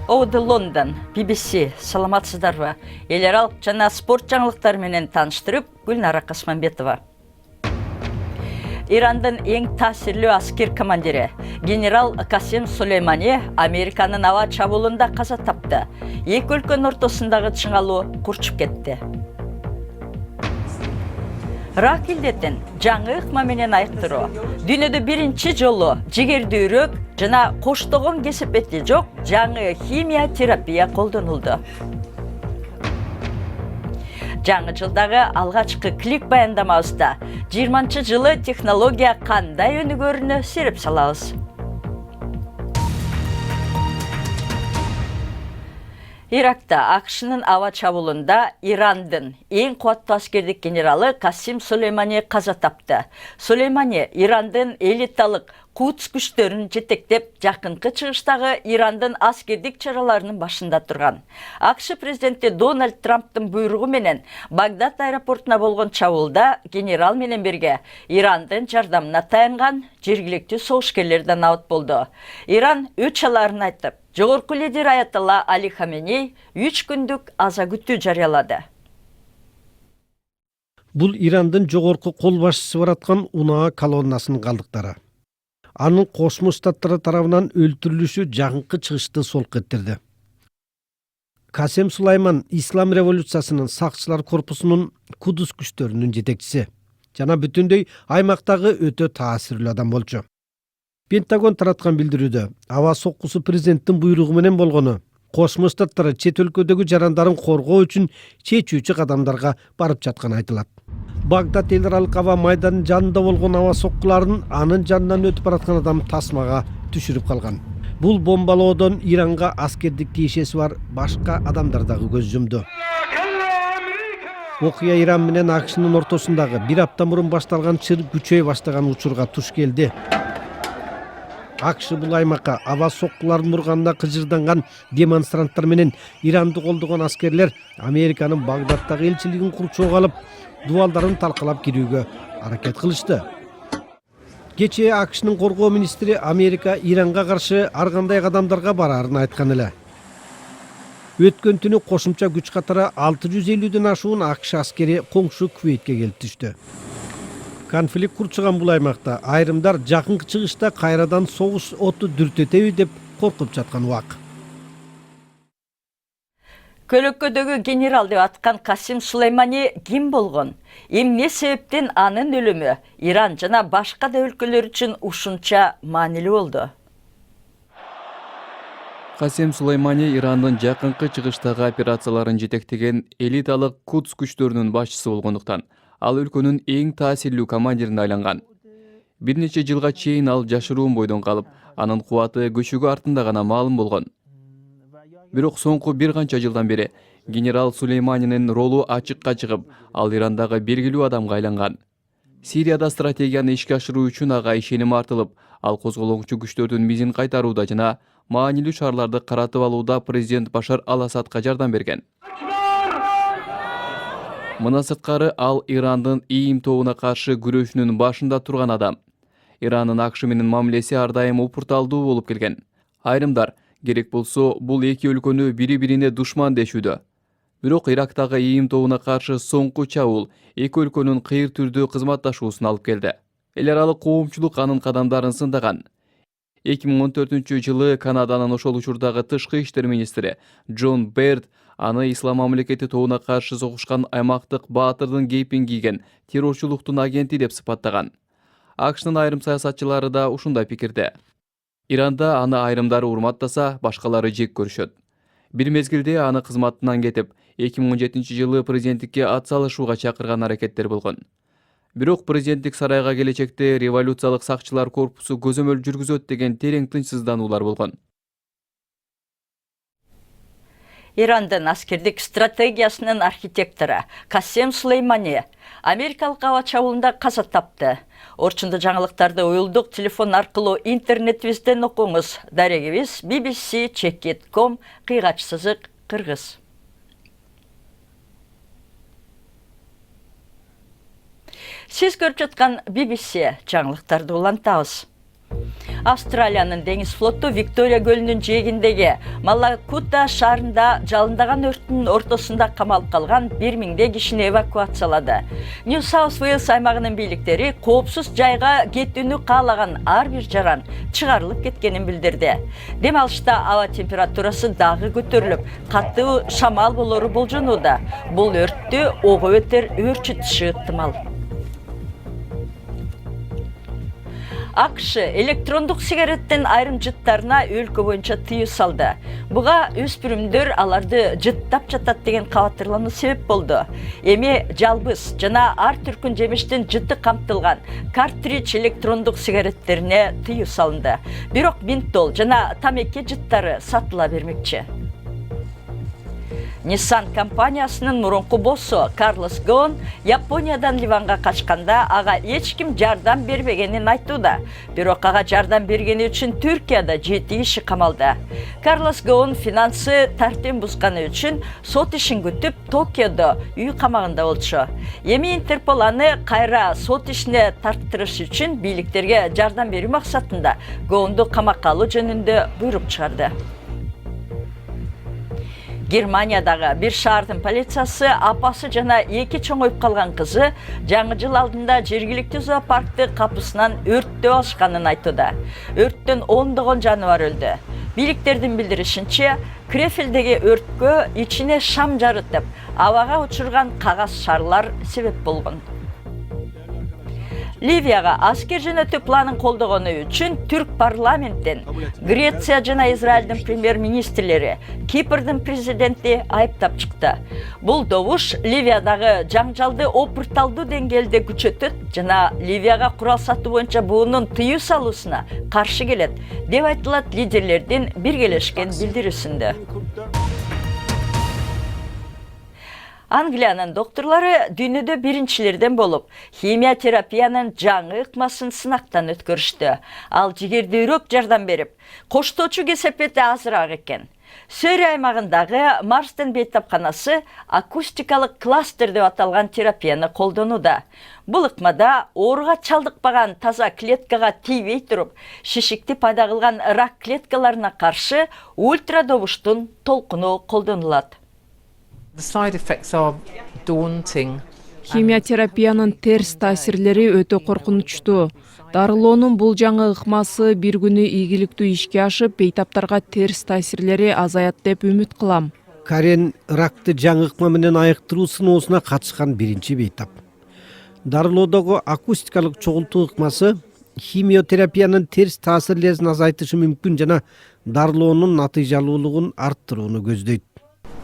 Оуды Лондон, BBC, саламатсыздарбы. Елерал жана спорт жаңылыктары менен таныштырып, Гүлнара Касманбетова. Ирандын эң таасирлүү аскер командири генерал Касем Сулеймани Американын аба чабуулунда каза тапты. Эки өлкөнүн ортосундагы чыңалуу курчуп кетти. Рак илдетин жаңы ыкма менен айыктыруу. Дүйнөдө биринчи жолу жигердүүрөк жана коштогон кесепети жок жаңы химия терапия колдонулду. Жаңы жылдагы алгачкы клик баяндамабызда 20-жылы технология кандай өнүгөрүнө сереп салабыз. Иракта АКШнын аба чабуулунда Ирандын эң кубаттуу аскердик генералы Касим Сулеймани каза тапты. Сулеймани Ирандын элиталык Кудс күчтөрүн жетектеп, жакынкы чыгыштагы Ирандын аскердик чараларынын башында турган. АКШ президенти Дональд Трамптын буйругу менен Багдад аэропортуна болгон чабуулда генерал менен бирге Ирандын жардамына таянган жергиликтүү согушкерлер да набыт болду. Иран өч аларын айтып, жогорку лидер Аятолла Али Хаменей 3 күндүк аза күтүү жарыялады. Бул Ирандын жогорку кол башчысы бараткан унаа колоннасынын калдыктары. Анын Кошмо Штаттары тарабынан өлтүрүлүшү жакынкы чыгышты солк этtirdi. Касем Сулайман Ислам революциясынын сакчылар корпусунун Кудус күчтөрүнүн жетекчиси жана бүтүндөй аймактагы өтө таасирлүү адам болчу. Пентагон тараткан билдирүүдө аба соккусу президенттин буйругу менен болгону, Кошмо Штаттары чет өлкөдөгү жарандарын коргоо үчүн чечүүчү кадамдарга барып жатканы айтылат. Багдад эл аралык аба майданын жанында болгон аба соккуларын анын жанынан өтүп бараткан адам тасмага түшүрүп калган. Бул бомбалоодон Иранга аскердик тиешеси бар башка адамдар дагы көз жумду. Окуя Иран менен АКШнын ортосундагы бир апта мурун башталган чыр күчөй баштаган учурга туш келди. АКШ бул аймакка аба соккуларын урганда кыжырданган демонстранттар менен Иранды колдогон аскерлер Американын Багдадтагы элчилигин курчоого алып, дубалдарын талкалап кирүүгө аракет кылышты. Кечээ АКШнын коргоо министри Америка Иранга каршы ар кандай кадамдарга бараарын айткан эле. Өткөн түнү кошумча күч катары 650ден ашуун АКШ аскери коңшу Кувейтке келип түштү. Конфликт курчуган бул аймакта айрымдар жакынкы чыгышта кайрадан согуш оту дүртөтөбү деп коркуп жаткан убак. Көлөккөдөгү генерал деп аткан Касим Сулеймани ким болгон? Эмне себептен анын өлүмү Иран жана башка да өлкөлөр үчүн ушунча маанилүү болду? Касим Сулеймани Ирандын жакынкы чыгыштагы операцияларын жетектеген элиталык Кудс күчтөрүнүн башчысы болгондуктан ал өлкөнүн эң таасирлүү командирине айланган. Бир нече жылга чейин ал жашыруун бойдон калып, анын кубаты көчөгү артында гана маалым болгон. Бирок соңку бир канча жылдан бери генерал Сулейманинин ролу ачыкка чыгып, ал Ирандагы белгилүү адамга айланган. Сирияда стратегияны ишке ашыруу үчүн ага ишеним артылып, ал козголоңчу күчтөрдүн мизин кайтарууда жана маанилүү шаарларды каратып алууда президент Башар ал-Асадка жардам берген. Мына сырткары ал Ирандын ИИМ тобуна каршы күрөшүнүн башында турган адам. Ирандын АКШ менен мамилеси ар дайым упурталдуу болуп келген. Айрымдар керек болсо бул эки өлкөнү бири-бирине душман дешүүдө. Бирок Ирактагы ИИМ тобуна каршы соңку чабуул эки өлкөнүн кыйыр түрдүү кызматташуусуна алып келди. Эл аралык коомчулук анын кадамдарын сындаган. 2014-жылы Канаданын ошол учурдагы тышкы иштер министри Джон Берд аны Ислам мамлекети тобуна каршы согушкан аймактык баатырдын кейпин кийген террорчулуктун агенти деп сыпаттаган. АКШнын айрым саясатчылары да ушундай пикирде. Иранда аны айрымдары урматтаса, башкалары жек көрүшөт. Бир мезгилде аны кызматынан кетип, 2017-жылы президенттикке ат салышууга чакырган аракеттер болгон. Бирок президенттик сарайга келечекте революциялык сакчылар корпусу көзөмөл жүргүзөт деген терең тынчсыздануулар болгон. Ирандын аскердик стратегиясынын архитектору Касем Сулеймани Америкалык аба чабуулунда каза тапты. Орчунду жаңылыктарды уюлдук телефон аркылуу интернетибизден окуңуз. Дарегибиз bbc.com _кыргыз. Сиз көрүп жаткан BBC жаңылыктарды улантабыз. Австралиянын деңиз флоту Виктория көлүнүн жээгиндеги Малакута шаарында жалындаган өрттүн ортосунда камалып калган 1000 кишини эвакуациялады. Нью Саус Уэльс аймагынын бийликтери коопсуз жайга кетүүнү каалаган ар бир жаран чыгарылып кеткенин билдирди. Дем алышта аба температурасы дагы көтөрүлүп, катуу шамал болору болжонууда. Бул өрттү ого бетер өөрчүтүшү ыктымал. АКШ электрондук сигареттин айрым жыттарына өлкө боюнча тыюу салды. Буга өспүрүмдөр аларды жыттап жатат деген кабатырлануу себеп болду. Эми жалбыз жана ар түркүн жемиштин жыты камтылган картридж электрондук сигареттерине тыюу салынды. Бирок ментол жана тамеки жыттары сатыла бермекчи. Nissan компаниясынын мурунку боссу Карлос Гоун Япониядан Ливанга качканда ага эч ким жардам бербегенин айтууда. Бирок ага жардам бергени үчүн Түркияда 7 киши камалды. Карлос Гоун финансы тартим бузганы үчүн сот ишин күтүп Токиодо үй камагында болчу. Эми Интерпол аны кайра сот ишине тарттырыш үчүн бийликтерге жардам берүү максатында Гоунду камакка алуу жөнүндө буйрук чыгарды. Германиядагы бир шаардын полициясы апасы жана 2 чоңоюп калган кызы жаңы жыл алдында жергиликтүү зоопаркты капысынан өрттөп алышканын айтууда. Өрттөн ондогон жаныбар өлдү. Бийликтердин билдиришинче, Крефелдеги өрткө ичине шам жарытып, абага учурган кагаз шарлар себеп болгон. Ливияга аскер жөнөтүү планын колдогону үчүн Түрк парламенттен Греция жана Израилдин премьер-министрлери Кипрдин президенти айыптап чыкты. Бул добуш Ливиядагы жаңжалды опурталдуу деңгээлде күчөтөт жана Ливияга курал сатуу боюнча буунун тыюу салуусуна каршы келет, деп айтылат лидерлердин биргелешкен билдирүүсүндө. Англиянын докторлары дүйнөдө биринчилерден болуп, химия терапиянын жаңы ыкмасын сынактан өткөрүштү. Ал жигердүүрөөк жардам берип, коштоочу кесепети азыраак экен. Сөрү аймагындагы Марстын бейтапканасы акустикалык кластер деп аталган терапияны колдонууда. Бул ыкмада ооруга чалдыкпаган таза клеткага тийбей туруп, шишикти пайда кылган рак клеткаларына каршы ультрадобуштун толкуну колдонулат. Химиотерапиянын терс таасирлери өтө коркунучтуу. Дарылоонун бул жаңы ыкмасы бир күнү ийгиликтүү ишке ашып, бейтаптарга терс таасирлери азаят деп үмүт кылам. Карен ракты жаңы ыкма менен айыктыруу сыноосуна катышкан биринчи бейтап. Дарылоодогу акустикалык чогултуу ыкмасы химиотерапиянын терс таасирлерин азайтышы мүмкүн жана дарылоонун натыйжалуулугун арттырууну көздөйт.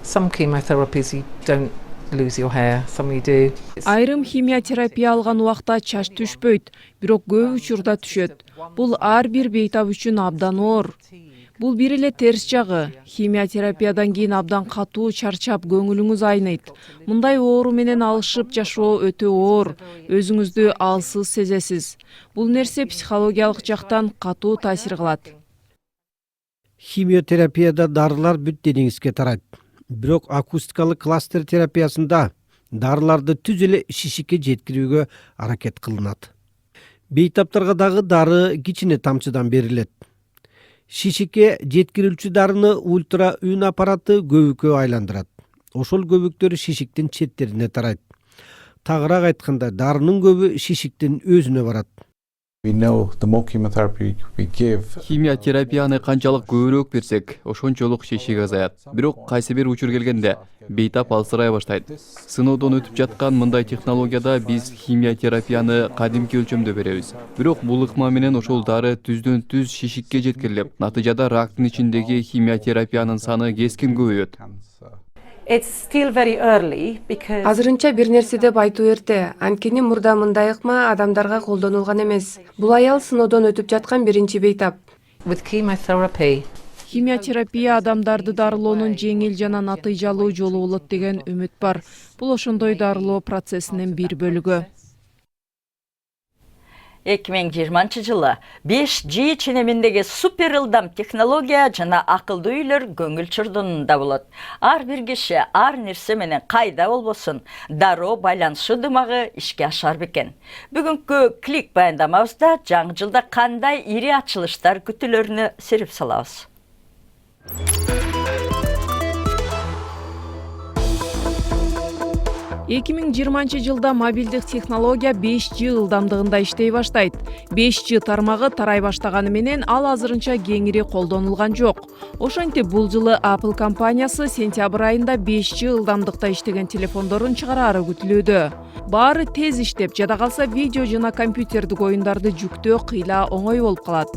Some chemotherapies you don't lose your hair, some you do. Айрым химиотерапия алган убакта чач түшпөйт, бирок көп учурда түшөт. Бул ар бир бейтап үчүн абдан оор. Бул бир эле терс жагы. Химиотерапиядан кийин абдан катуу чарчап көңүлүңүз айныйт. Мындай оору менен алышып жашоо өтө оор. Өзүңүздү алсыз сезесиз. Бул нерсе психологиялык жактан катуу таасир кылат. Химиотерапияда дарылар бүт денеңизге тарайт. Бирок акустикалык кластер терапиясында дарыларды түз эле шишикке жеткирүүгө аракет кылынат. Бейтаптарга дагы дары кичине тамчыдан берилет. Шишикке жеткирүүчү дарыны ультра үн аппараты көбүккө айландырат. Ошол көбүктөр шишиктин четтерине тарайт. Тагыраак айтканда, дарынын көбү шишиктин өзүнө барат. Химиотерапияны канчалык көбүрөөк берсек, ошончолук шишик азаят. Бирок кайсы бир учур келгенде бейтап алсырай баштайт. Сыноодон өтүп жаткан мындай технологияда биз химиотерапияны кадимки өлчөмдө беребиз. Бирок бул ыкма менен ошол дары түздөн түз шишикке жеткирилип, натыйжада рактын ичиндеги химиотерапиянын саны кескин көбөйөт. Азырынча бир нерсе деп айтуу эрте. Анткени мурда мындай ыкма адамдарга колдонулган эмес. Бул аял сыноодон өтүп жаткан биринчи бейтап. Химиотерапия адамдарды дарылоонун жеңил жана натыйжалуу жолу болот деген үмүт бар. Бул ошондой дарылоо процессинин бир бөлүгү. 2020 жылы 5G ченеминдеги супер ылдам технология жана акылдуу үйлөр көңүл чурдунунда болот. Ар бир киши ар нерсе менен кайда болбосун дароо байланышы дымагы ишке ашар бекен. Бүгүнкү клик баяндамабызда жаңы жылда кандай ири ачылыштар күтүлөрүнө серип салабыз. 2020 жылда мобилдик технология 5G ылдамдыгында иштей баштайт. 5G тармагы тарай баштаганы менен ал азырынча кеңири колдонулган жок. Ошентип бул жылы Apple компаниясы сентябрь айында 5G ылдамдыкта иштеген телефондорун чыгарары күтүлүүдө. Баары тез иштеп, жада калса видео жана компьютердик оюндарды жүктөө кыйла оңой болуп калат.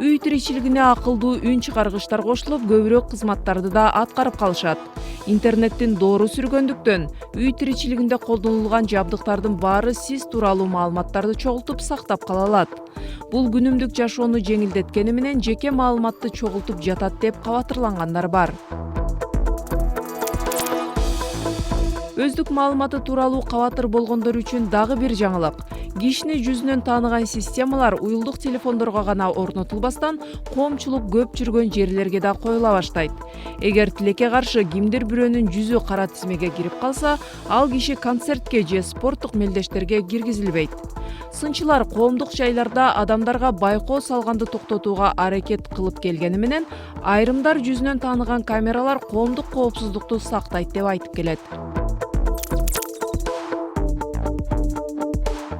Үй тиричилигине акылдуу үн чыгаргычтар кошулуп, көбүрөөк кызматтарды да аткарып калышат. Интернеттин доору сүргөндүктөн үй тиричилигинде колдонулган жабдыктардын баары сиз тууралуу маалыматтарды чогултуп сактап кала алат. Бул күнүмдүк жашоону жеңилдеткени менен жеке маалыматты чогултуп жатат деп кабатырлангандар бар. Өздүк маалыматы тууралуу кабатыр болгондор үчүн дагы бир жаңылык. Кишини жүзүнөн тааныган системалар уюлдук телефондорго гана орнотулбастан, коомчулук көп жүргөн жерлерге да коюла баштайт. Эгер тилекке каршы кимдир бирөөнүн жүзү кара тизмеге кирип калса, ал киши концертке же спорттук мелдештерге киргизилбейт. Сынчылар коомдук жайларда адамдарга байкоо салганды токтотууга аракет кылып келгени менен, айрымдар жүзүнөн тааныган камералар коомдук коопсуздукту сактайт деп айтып келет.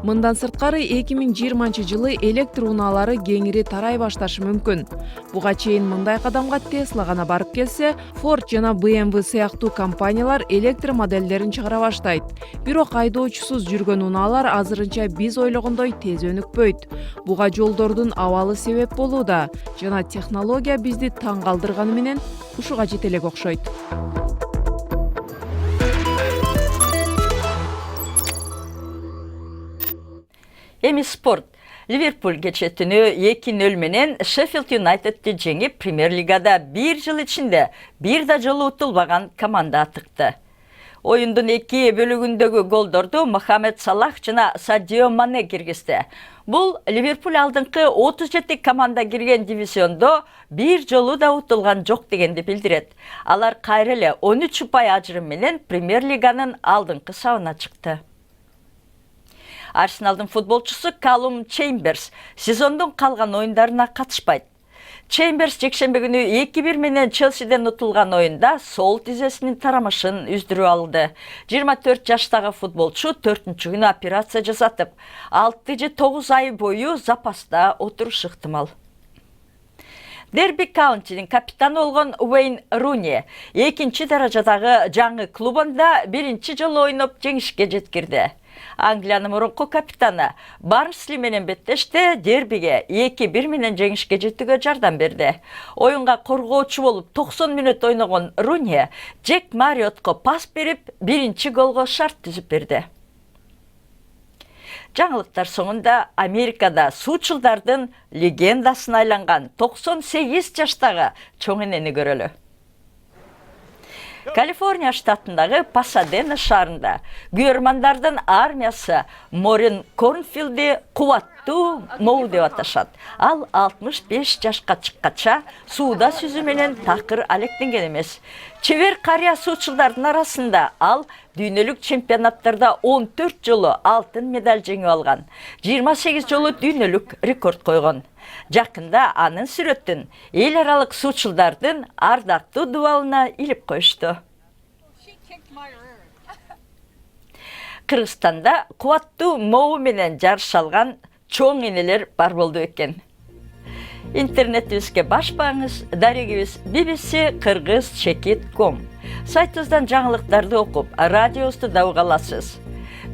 Мындан сырткары 2020 жылы электр унаалары кеңири тарай башташы мүмкүн. Буга чейин мындай кадамга Tesla гана барып келсе, Ford жана BMW сыяктуу компаниялар электр модельдерин чыгара баштайт. Бирок айдоочусуз жүргөн унаалар азырынча биз ойлогондой тез өнүкпөйт. Буга жолдордун абалы себеп болууда жана технология бизди таң калтырганы менен ушуга жете элек окшойт. Эми спорт. Ливерпуль кече түнү 2-0 менен Шеффилд Юнайтедди жеңип, Премьер-лигада бир жыл ичинде бир да жолу утулбаган команда атыкты. Оюндун 2 бөлүгүндөгү голдорду Мохамед Салах жана Садио Мане киргизди. Бул Ливерпуль алдыңкы 37 команда кирген дивизиондо бир жолу да утулган жок дегенди билдирет. Алар кайра эле 13 упай ажырым менен Премьер-лиганын алдыңкы сабына чыкты. Арсеналдын футболчусу Калум Чеймберс сезондун калган оюндарына катышпайт. Чеймберс жекшембе күнү 2-1 менен Челсиден утулган оюнда сол тизесинин тарамышын үздүрүп алды. 24 жаштагы футболчу 4-чү күнү операция жасатып, 6 же 9 ай бою запаста отурушу ыктымал. Дерби Каунтинин капитаны болгон Уэйн Руни 2-чи даражадагы жаңы клубунда биринчи жолу ойноп жеңишке жеткирди. Англиянын мурунку капитаны Барнсли менен беттеште дербиге 2-1 менен жеңишке жетүүгө жардам берди. Оюнга коргоочу болуп 90 мүнөт ойногон Руни Джек Мариотко пас берип, биринчи голго шарт түзүп берди. Жаңылыктар соңунда Америкада суучулдардын легендасына айланган 98 жаштагы чоң энени көрөлү. Калифорния штатындагы Пасадена шаарында күйөрмандардын армиясы Морин Корнфилди кубаттуу Моу деп аташат. Ал 65 жашка чыккача сууда сүзүү менен такыр алектенген эмес. Чебер карыя суучулдардын арасында ал дүйнөлүк чемпионаттарда 14 жолу алтын медаль жеңип алган, 28 жолу дүйнөлүк рекорд койгон. Жакында анын сүрөтүн эл аралык суучулдардын ардактуу дубалына илип коюшту. Кыргызстанда кубаттуу Моу менен жарыша алган чоң энелер бар болду экен. Интернетибизге башпаңыз, дарегибиз bbc-kyrgyz.com. Сайтыбыздан жаңылыктарды окуп, радиобузду да уга аласыз.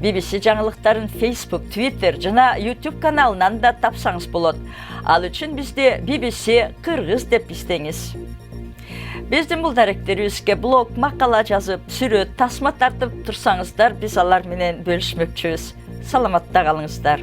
BBC жаңылыктарын Facebook, Twitter жана YouTube каналынан да тапсаңыз болот. Ал үчүн бизди BBC Кыргыз деп издеңиз. Биздин бул даректерибизге блог, макала жазып, сүрөт, тасма тартып турсаңыздар, биз алар менен бөлүшмөкчүбүз. Саламатта калыңыздар.